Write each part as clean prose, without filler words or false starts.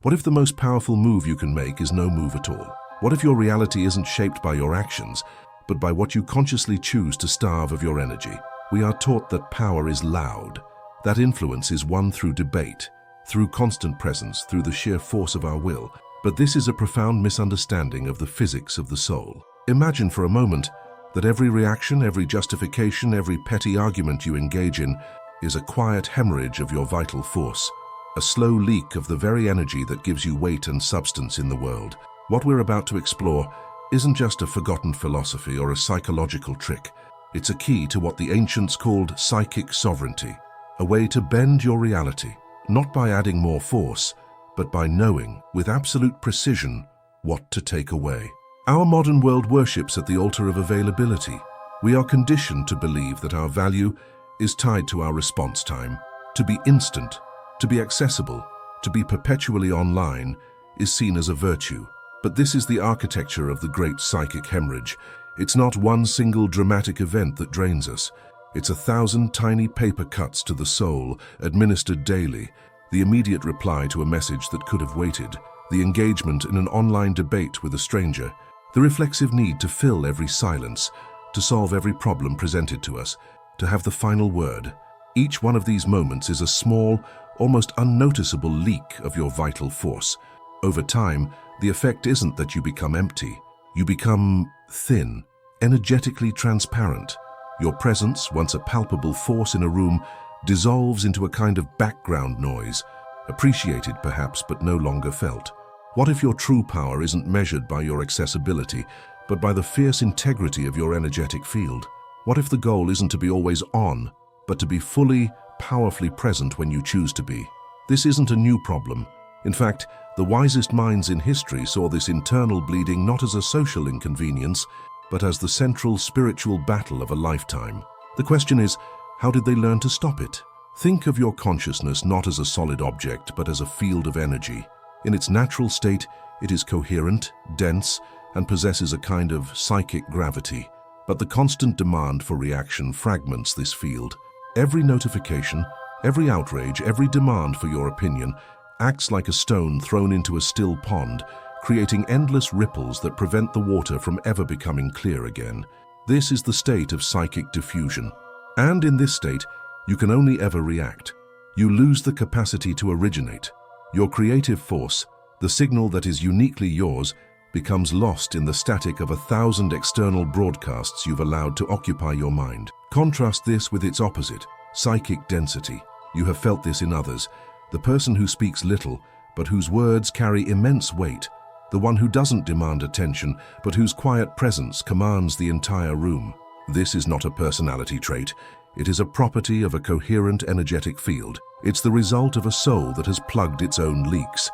What if the most powerful move you can make is no move at all? What if your reality isn't shaped by your actions, but by what you consciously choose to starve of your energy? We are taught that power is loud, that influence is won through debate, through constant presence, through the sheer force of our will. But this is a profound misunderstanding of the physics of the soul. Imagine for a moment that every reaction, every justification, every petty argument you engage in is a quiet hemorrhage of your vital force, a slow leak of the very energy that gives you weight and substance in the world. What we're about to explore isn't just a forgotten philosophy or a psychological trick. It's a key to what the ancients called psychic sovereignty, a way to bend your reality, not by adding more force, but by knowing with absolute precision what to take away. Our modern world worships at the altar of availability. We are conditioned to believe that our value is tied to our response time. To be instant, to be accessible, to be perpetually online is seen as a virtue. But this is the architecture of the great psychic hemorrhage. It's not one single dramatic event that drains us. It's 1,000 tiny paper cuts to the soul, administered daily, the immediate reply to a message that could have waited, the engagement in an online debate with a stranger, the reflexive need to fill every silence, to solve every problem presented to us, to have the final word. Each one of these moments is a small, almost unnoticeable leak of your vital force. Over time, the effect isn't that you become empty. You become thin, energetically transparent. Your presence, once a palpable force in a room, dissolves into a kind of background noise, appreciated perhaps but no longer felt. What if your true power isn't measured by your accessibility, but by the fierce integrity of your energetic field? What if the goal isn't to be always on, but to be fully, powerfully present when you choose to be? This isn't a new problem. In fact, the wisest minds in history saw this internal bleeding not as a social inconvenience, but as the central spiritual battle of a lifetime. The question is, how did they learn to stop it? Think of your consciousness not as a solid object, but as a field of energy. In its natural state, it is coherent, dense, and possesses a kind of psychic gravity. But the constant demand for reaction fragments this field. Every notification, every outrage, every demand for your opinion acts like a stone thrown into a still pond, creating endless ripples that prevent the water from ever becoming clear again. This is the state of psychic diffusion. And in this state, you can only ever react. You lose the capacity to originate. Your creative force, the signal that is uniquely yours, becomes lost in the static of 1,000 external broadcasts you've allowed to occupy your mind. Contrast this with its opposite, psychic density. You have felt this in others. The person who speaks little, but whose words carry immense weight. The one who doesn't demand attention, but whose quiet presence commands the entire room. This is not a personality trait. It is a property of a coherent energetic field. It's the result of a soul that has plugged its own leaks.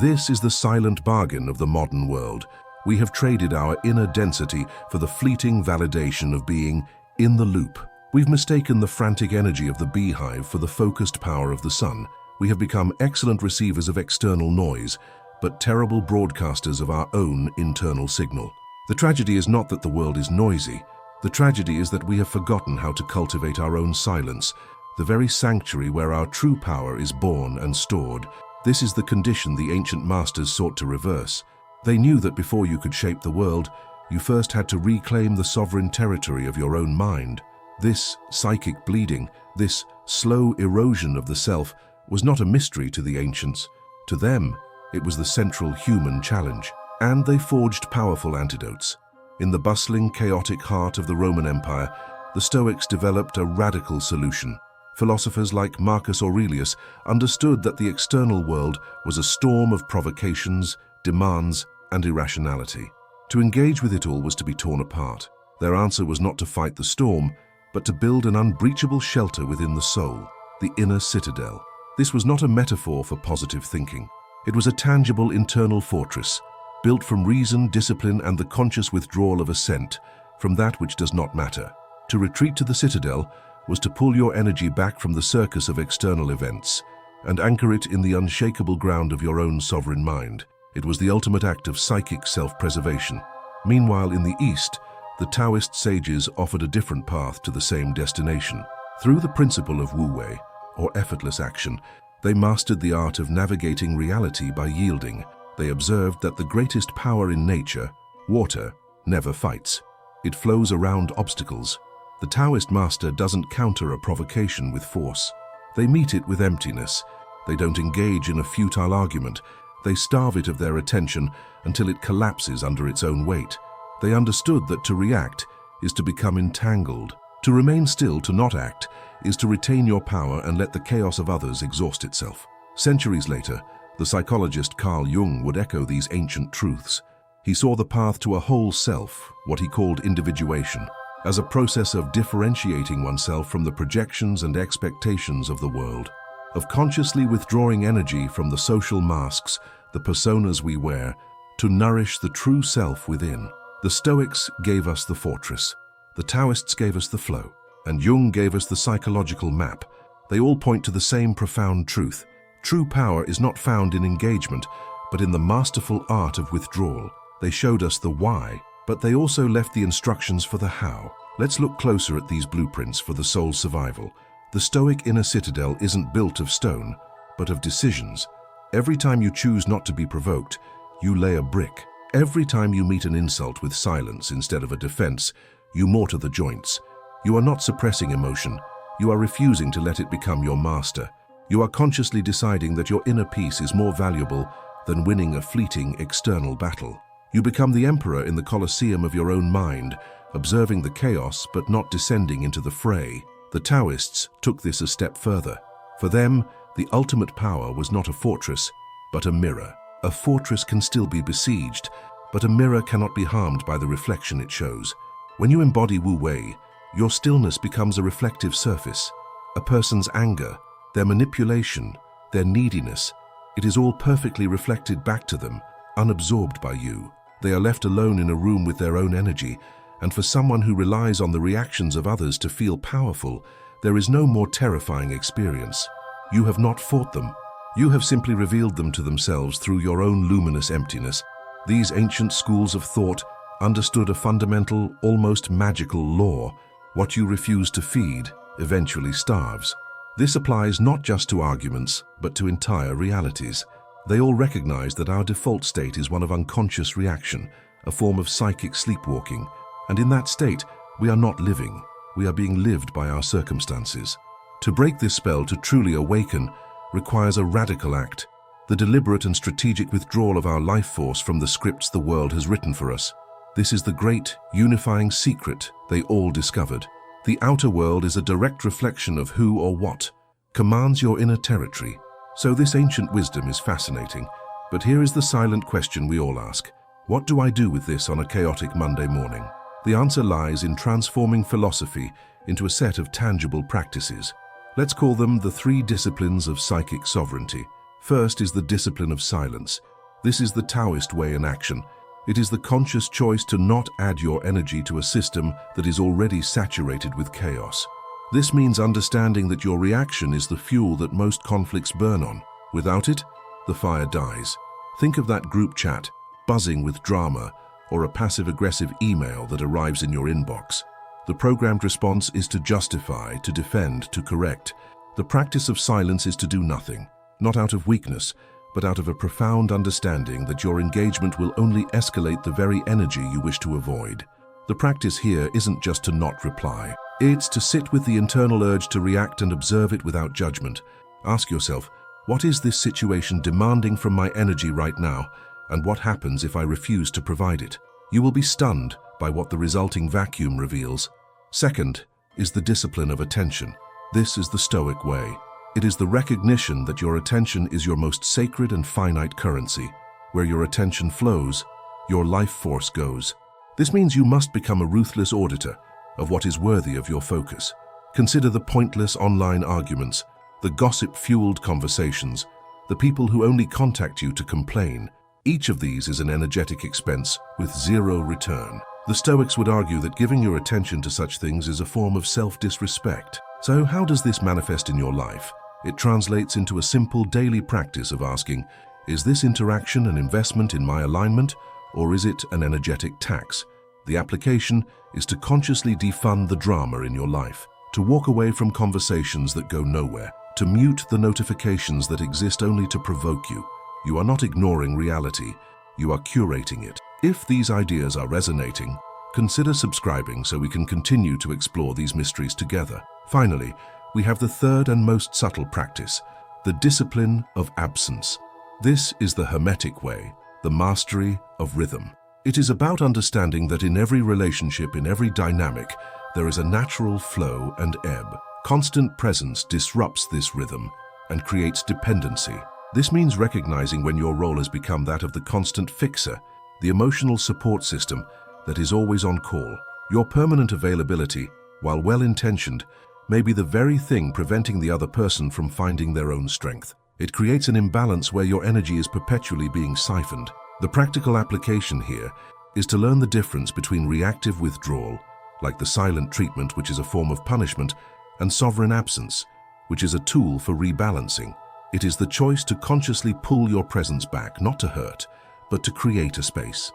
This is the silent bargain of the modern world. We have traded our inner density for the fleeting validation of being in the loop. We've mistaken the frantic energy of the beehive for the focused power of the sun. We have become excellent receivers of external noise, but terrible broadcasters of our own internal signal. The tragedy is not that the world is noisy. The tragedy is that we have forgotten how to cultivate our own silence, the very sanctuary where our true power is born and stored. This is the condition the ancient masters sought to reverse. They knew that before you could shape the world, you first had to reclaim the sovereign territory of your own mind. This psychic bleeding, this slow erosion of the self, was not a mystery to the ancients. To them, it was the central human challenge. And they forged powerful antidotes. In the bustling, chaotic heart of the Roman Empire, the Stoics developed a radical solution. Philosophers like Marcus Aurelius understood that the external world was a storm of provocations, demands, and irrationality. To engage with it all was to be torn apart. Their answer was not to fight the storm, but to build an unbreachable shelter within the soul, the inner citadel. This was not a metaphor for positive thinking. It was a tangible internal fortress, built from reason, discipline, and the conscious withdrawal of assent from that which does not matter. To retreat to the citadel was to pull your energy back from the circus of external events and anchor it in the unshakable ground of your own sovereign mind. It was the ultimate act of psychic self-preservation. Meanwhile, in the East, the Taoist sages offered a different path to the same destination. Through the principle of Wu Wei, or effortless action, They mastered the art of navigating reality by yielding. They observed that the greatest power in nature, water, never fights. It flows around obstacles. The Taoist master doesn't counter a provocation with force. They meet it with emptiness. They don't engage in a futile argument. They starve it of their attention until it collapses under its own weight. They understood that to react is to become entangled. To remain still, to not act, is to retain your power and let the chaos of others exhaust itself. Centuries later, the psychologist Carl Jung would echo these ancient truths. He saw the path to a whole self, what he called individuation, as a process of differentiating oneself from the projections and expectations of the world, of consciously withdrawing energy from the social masks, the personas we wear, to nourish the true self within. The Stoics gave us the fortress, the Taoists gave us the flow, and Jung gave us the psychological map. They all point to the same profound truth. True power is not found in engagement, but in the masterful art of withdrawal. They showed us the why, but they also left the instructions for the how. Let's look closer at these blueprints for the soul's survival. The Stoic inner citadel isn't built of stone, but of decisions. Every time you choose not to be provoked, you lay a brick. Every time you meet an insult with silence instead of a defense, you mortar the joints. You are not suppressing emotion. You are refusing to let it become your master. You are consciously deciding that your inner peace is more valuable than winning a fleeting external battle. You become the emperor in the Colosseum of your own mind, observing the chaos but not descending into the fray. The Taoists took this a step further. For them, the ultimate power was not a fortress, but a mirror. A fortress can still be besieged, but a mirror cannot be harmed by the reflection it shows. When you embody Wu Wei, your stillness becomes a reflective surface. A person's anger, their manipulation, their neediness, it is all perfectly reflected back to them, unabsorbed by you. They are left alone in a room with their own energy, and for someone who relies on the reactions of others to feel powerful, there is no more terrifying experience. You have not fought them. You have simply revealed them to themselves through your own luminous emptiness. These ancient schools of thought understood a fundamental, almost magical law. What you refuse to feed eventually starves. This applies not just to arguments, but to entire realities. They all recognize that our default state is one of unconscious reaction, a form of psychic sleepwalking, and in that state, we are not living, we are being lived by our circumstances. To break this spell, to truly awaken, requires a radical act, the deliberate and strategic withdrawal of our life force from the scripts the world has written for us. This is the great, unifying secret they all discovered. The outer world is a direct reflection of who or what commands your inner territory. So this ancient wisdom is fascinating, but here is the silent question we all ask. What do I do with this on a chaotic Monday morning? The answer lies in transforming philosophy into a set of tangible practices. Let's call them the 3 disciplines of psychic sovereignty. First is the discipline of silence. This is the Taoist way in action. It is the conscious choice to not add your energy to a system that is already saturated with chaos. This means understanding that your reaction is the fuel that most conflicts burn on. Without it, the fire dies. Think of that group chat, buzzing with drama, or a passive-aggressive email that arrives in your inbox. The programmed response is to justify, to defend, to correct. The practice of silence is to do nothing, not out of weakness, but out of a profound understanding that your engagement will only escalate the very energy you wish to avoid. The practice here isn't just to not reply. It's to sit with the internal urge to react and observe it without judgment. Ask yourself, what is this situation demanding from my energy right now, and what happens if I refuse to provide it? You will be stunned by what the resulting vacuum reveals. Second is the discipline of attention. This is the Stoic way. It is the recognition that your attention is your most sacred and finite currency. Where your attention flows, your life force goes. This means you must become a ruthless auditor of what is worthy of your focus. Consider the pointless online arguments, the gossip-fueled conversations, the people who only contact you to complain. Each of these is an energetic expense with zero return. The Stoics would argue that giving your attention to such things is a form of self-disrespect. So how does this manifest in your life? It translates into a simple daily practice of asking, is this interaction an investment in my alignment, or is it an energetic tax? The application is to consciously defund the drama in your life, to walk away from conversations that go nowhere, to mute the notifications that exist only to provoke you. You are not ignoring reality, you are curating it. If these ideas are resonating, consider subscribing so we can continue to explore these mysteries together. Finally, we have the third and most subtle practice, the discipline of absence. This is the Hermetic way, the mastery of rhythm. It is about understanding that in every relationship, in every dynamic, there is a natural flow and ebb. Constant presence disrupts this rhythm and creates dependency. This means recognizing when your role has become that of the constant fixer, the emotional support system that is always on call. Your permanent availability, while well-intentioned, may be the very thing preventing the other person from finding their own strength. It creates an imbalance where your energy is perpetually being siphoned. The practical application here is to learn the difference between reactive withdrawal, like the silent treatment, which is a form of punishment, and sovereign absence, which is a tool for rebalancing. It is the choice to consciously pull your presence back, not to hurt, but to create a space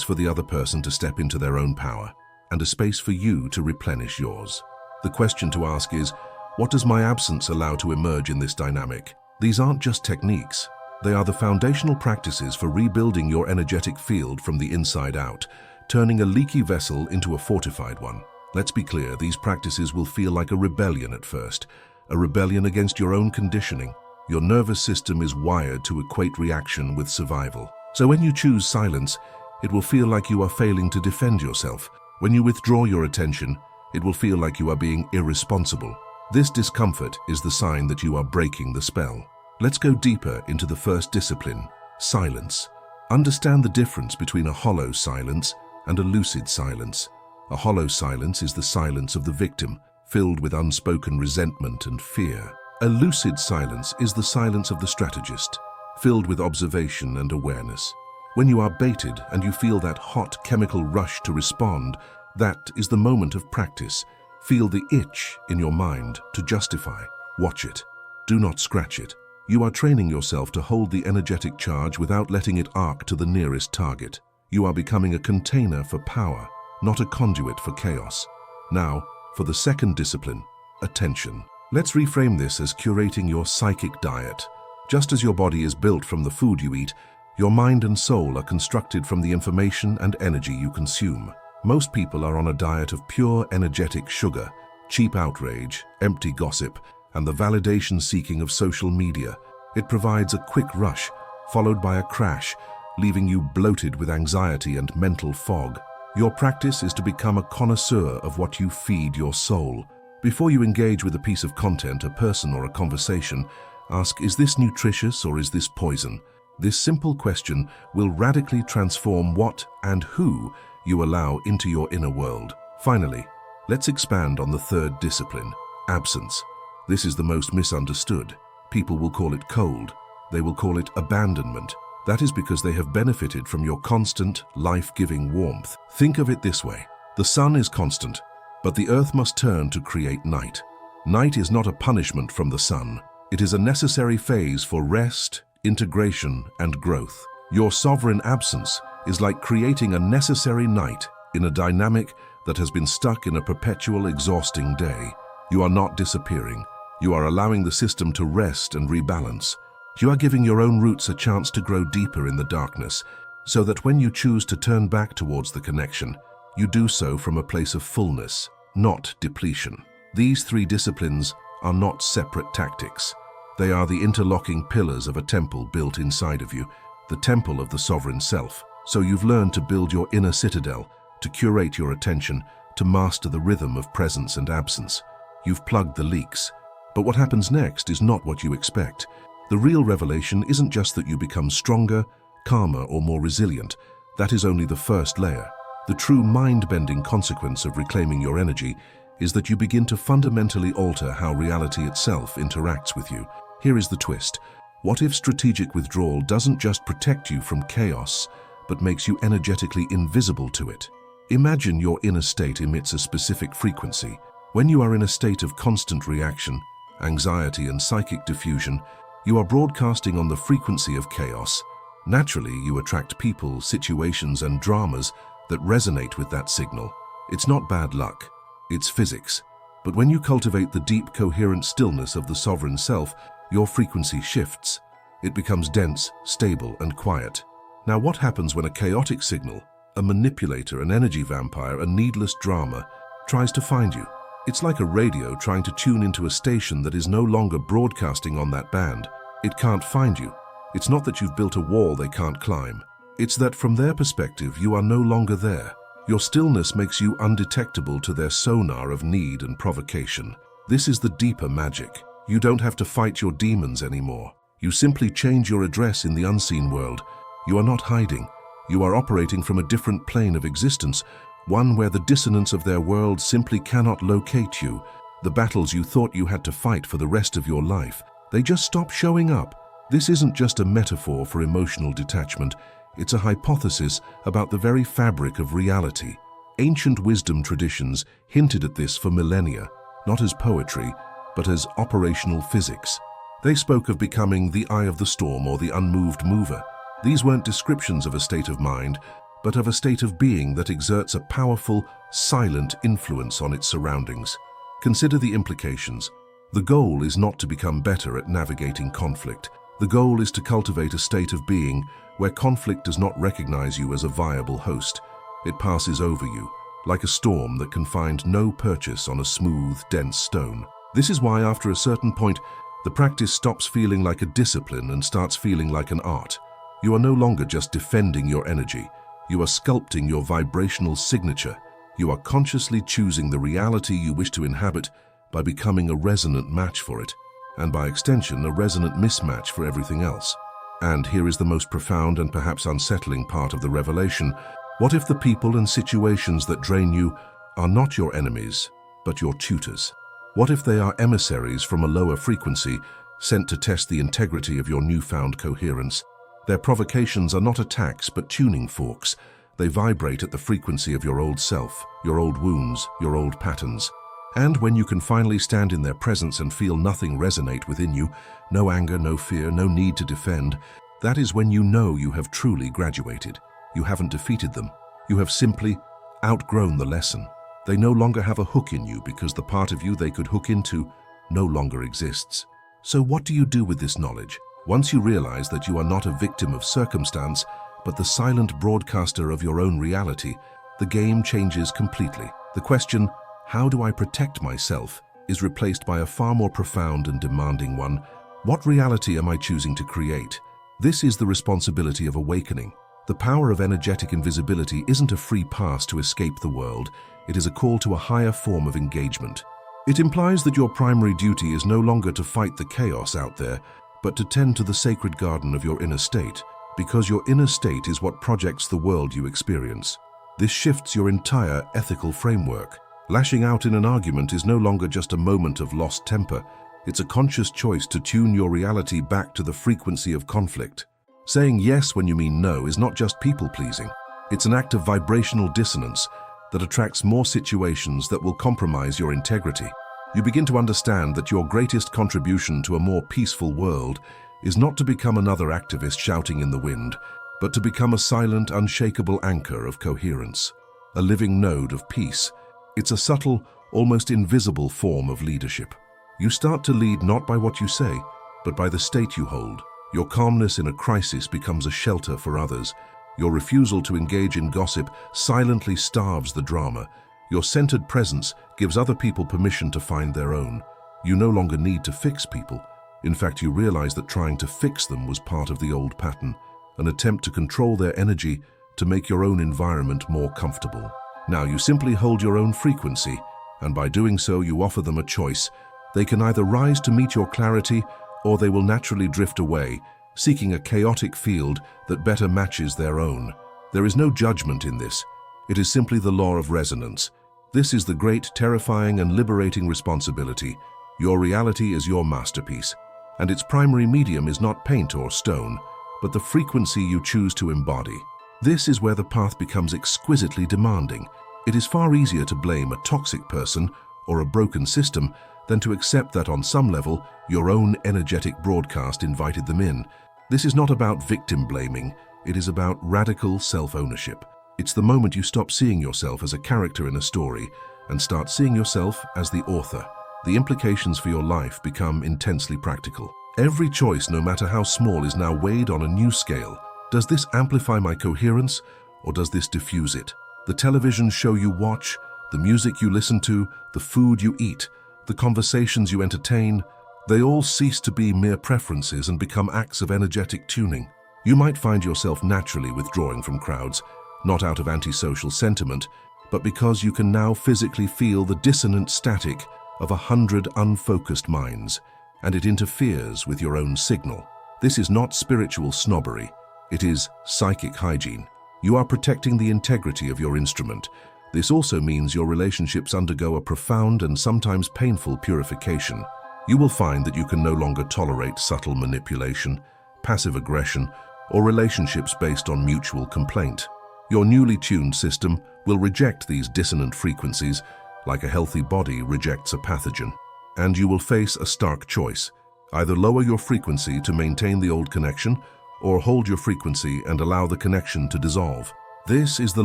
for the other person to step into their own power, and a space for you to replenish yours. The question to ask is, what does my absence allow to emerge in this dynamic? These aren't just techniques. They are the foundational practices for rebuilding your energetic field from the inside out, turning a leaky vessel into a fortified one. Let's be clear, these practices will feel like a rebellion at first, a rebellion against your own conditioning. Your nervous system is wired to equate reaction with survival. So when you choose silence, it will feel like you are failing to defend yourself. When you withdraw your attention, it will feel like you are being irresponsible. This discomfort is the sign that you are breaking the spell. Let's go deeper into the first discipline, silence. Understand the difference between a hollow silence and a lucid silence. A hollow silence is the silence of the victim, filled with unspoken resentment and fear. A lucid silence is the silence of the strategist, filled with observation and awareness. When you are baited and you feel that hot chemical rush to respond, that is the moment of practice. Feel the itch in your mind to justify. Watch it. Do not scratch it. You are training yourself to hold the energetic charge without letting it arc to the nearest target. You are becoming a container for power, not a conduit for chaos. Now, for the second discipline, attention. Let's reframe this as curating your psychic diet. Just as your body is built from the food you eat, your mind and soul are constructed from the information and energy you consume. Most people are on a diet of pure energetic sugar, cheap outrage, empty gossip, and the validation seeking of social media. It provides a quick rush, followed by a crash, leaving you bloated with anxiety and mental fog. Your practice is to become a connoisseur of what you feed your soul. Before you engage with a piece of content, a person, or a conversation, ask, is this nutritious or is this poison? This simple question will radically transform what and who you allow into your inner world. Finally, let's expand on the third discipline, absence. This is the most misunderstood. People will call it cold. They will call it abandonment. That is because they have benefited from your constant, life-giving warmth. Think of it this way. The sun is constant, but the earth must turn to create night. Night is not a punishment from the sun. It is a necessary phase for rest, integration, and growth. Your sovereign absence is like creating a necessary night in a dynamic that has been stuck in a perpetual, exhausting day. You are not disappearing. You are allowing the system to rest and rebalance. You are giving your own roots a chance to grow deeper in the darkness, so that when you choose to turn back towards the connection, you do so from a place of fullness, not depletion. These three disciplines are not separate tactics. They are the interlocking pillars of a temple built inside of you, the temple of the sovereign self. So you've learned to build your inner citadel, to curate your attention, to master the rhythm of presence and absence. You've plugged the leaks. But what happens next is not what you expect. The real revelation isn't just that you become stronger, calmer, or more resilient. That is only the first layer. The true mind-bending consequence of reclaiming your energy is that you begin to fundamentally alter how reality itself interacts with you. Here is the twist. What if strategic withdrawal doesn't just protect you from chaos, but makes you energetically invisible to it? Imagine your inner state emits a specific frequency. When you are in a state of constant reaction, anxiety, and psychic diffusion, you are broadcasting on the frequency of chaos. Naturally, you attract people, situations, and dramas that resonate with that signal. It's not bad luck, it's physics. But when you cultivate the deep, coherent stillness of the sovereign self, your frequency shifts. It becomes dense, stable, and quiet. Now, what happens when a chaotic signal, a manipulator, an energy vampire, a needless drama, tries to find you? It's like a radio trying to tune into a station that is no longer broadcasting on that band. It can't find you. It's not that you've built a wall they can't climb. It's that from their perspective, you are no longer there. Your stillness makes you undetectable to their sonar of need and provocation. This is the deeper magic. You don't have to fight your demons anymore. You simply change your address in the unseen world. You are not hiding. You are operating from a different plane of existence, one where the dissonance of their world simply cannot locate you. The battles you thought you had to fight for the rest of your life, they just stop showing up. This isn't just a metaphor for emotional detachment. It's a hypothesis about the very fabric of reality. Ancient wisdom traditions hinted at this for millennia, not as poetry, but as operational physics. They spoke of becoming the eye of the storm or the unmoved mover. These weren't descriptions of a state of mind, but of a state of being that exerts a powerful, silent influence on its surroundings. Consider the implications. The goal is not to become better at navigating conflict. The goal is to cultivate a state of being where conflict does not recognize you as a viable host. It passes over you, like a storm that can find no purchase on a smooth, dense stone. This is why, after a certain point, the practice stops feeling like a discipline and starts feeling like an art. You are no longer just defending your energy. You are sculpting your vibrational signature. You are consciously choosing the reality you wish to inhabit by becoming a resonant match for it, and by extension, a resonant mismatch for everything else. And here is the most profound and perhaps unsettling part of the revelation. What if the people and situations that drain you are not your enemies, but your tutors? What if they are emissaries from a lower frequency, sent to test the integrity of your newfound coherence? Their provocations are not attacks, but tuning forks. They vibrate at the frequency of your old self, your old wounds, your old patterns. And when you can finally stand in their presence and feel nothing resonate within you, no anger, no fear, no need to defend, that is when you know you have truly graduated. You haven't defeated them. You have simply outgrown the lesson. They no longer have a hook in you because the part of you they could hook into no longer exists. So what do you do with this knowledge? Once you realize that you are not a victim of circumstance, but the silent broadcaster of your own reality, the game changes completely. The question, how do I protect myself, is replaced by a far more profound and demanding one. What reality am I choosing to create? This is the responsibility of awakening. The power of energetic invisibility isn't a free pass to escape the world. It is a call to a higher form of engagement. It implies that your primary duty is no longer to fight the chaos out there, but to tend to the sacred garden of your inner state, because your inner state is what projects the world you experience. This shifts your entire ethical framework. Lashing out in an argument is no longer just a moment of lost temper. It's a conscious choice to tune your reality back to the frequency of conflict. Saying yes when you mean no is not just people-pleasing. It's an act of vibrational dissonance that attracts more situations that will compromise your integrity. You begin to understand that your greatest contribution to a more peaceful world is not to become another activist shouting in the wind, but to become a silent, unshakable anchor of coherence, a living node of peace. It's a subtle, almost invisible form of leadership. You start to lead not by what you say, but by the state you hold. Your calmness in a crisis becomes a shelter for others. Your refusal to engage in gossip silently starves the drama. Your centered presence gives other people permission to find their own. You no longer need to fix people. In fact, you realize that trying to fix them was part of the old pattern, an attempt to control their energy to make your own environment more comfortable. Now you simply hold your own frequency, and by doing so you offer them a choice. They can either rise to meet your clarity, or they will naturally drift away, seeking a chaotic field that better matches their own. There is no judgment in this. It is simply the law of resonance. This is the great, terrifying, and liberating responsibility. Your reality is your masterpiece, and its primary medium is not paint or stone, but the frequency you choose to embody. This is where the path becomes exquisitely demanding. It is far easier to blame a toxic person or a broken system than to accept that on some level your own energetic broadcast invited them in. This is not about victim blaming, it is about radical self-ownership. It's the moment you stop seeing yourself as a character in a story and start seeing yourself as the author. The implications for your life become intensely practical. Every choice, no matter how small, is now weighed on a new scale. Does this amplify my coherence, or does this diffuse it? The television show you watch, the music you listen to, the food you eat, the conversations you entertain, they all cease to be mere preferences and become acts of energetic tuning. You might find yourself naturally withdrawing from crowds, not out of antisocial sentiment, but because you can now physically feel the dissonant static of 100 unfocused minds, and it interferes with your own signal. This is not spiritual snobbery, it is psychic hygiene. You are protecting the integrity of your instrument. This also means your relationships undergo a profound and sometimes painful purification. You will find that you can no longer tolerate subtle manipulation, passive aggression, or relationships based on mutual complaint. Your newly tuned system will reject these dissonant frequencies like a healthy body rejects a pathogen. And you will face a stark choice: either lower your frequency to maintain the old connection, or hold your frequency and allow the connection to dissolve. This is the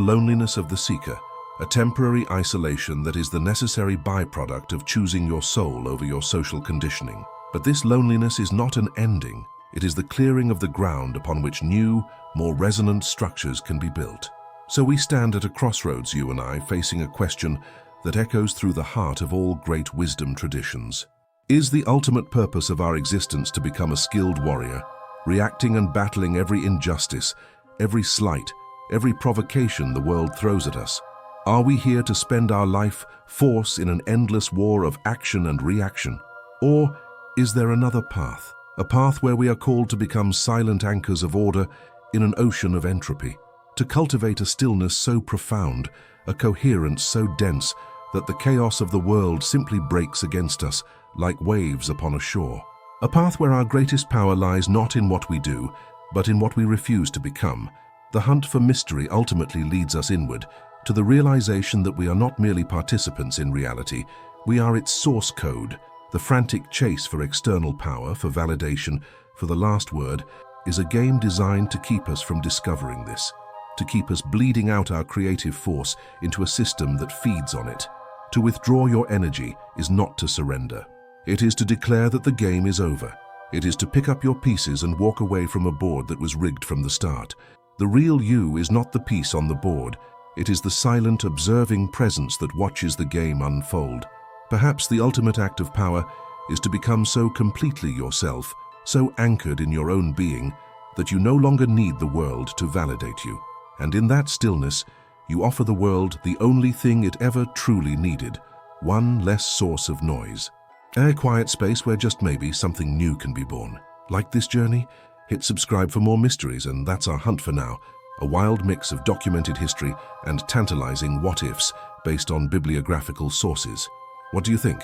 loneliness of the seeker, a temporary isolation that is the necessary byproduct of choosing your soul over your social conditioning. But this loneliness is not an ending. It is the clearing of the ground upon which new, more resonant structures can be built. So we stand at a crossroads, you and I, facing a question that echoes through the heart of all great wisdom traditions. Is the ultimate purpose of our existence to become a skilled warrior, reacting and battling every injustice, every slight, every provocation the world throws at us? Are we here to spend our life force in an endless war of action and reaction? Or is there another path? A path where we are called to become silent anchors of order in an ocean of entropy, to cultivate a stillness so profound, a coherence so dense, that the chaos of the world simply breaks against us like waves upon a shore. A path where our greatest power lies not in what we do, but in what we refuse to become. The hunt for mystery ultimately leads us inward, to the realization that we are not merely participants in reality, we are its source code. The frantic chase for external power, for validation, for the last word, is a game designed to keep us from discovering this, to keep us bleeding out our creative force into a system that feeds on it. To withdraw your energy is not to surrender. It is to declare that the game is over. It is to pick up your pieces and walk away from a board that was rigged from the start. The real you is not the piece on the board. It is the silent, observing presence that watches the game unfold. Perhaps the ultimate act of power is to become so completely yourself, so anchored in your own being, that you no longer need the world to validate you. And in that stillness, you offer the world the only thing it ever truly needed, one less source of noise. A quiet space where just maybe something new can be born. Like this journey? Hit subscribe for more mysteries, and that's our hunt for now. A wild mix of documented history and tantalizing what-ifs based on bibliographical sources. What do you think?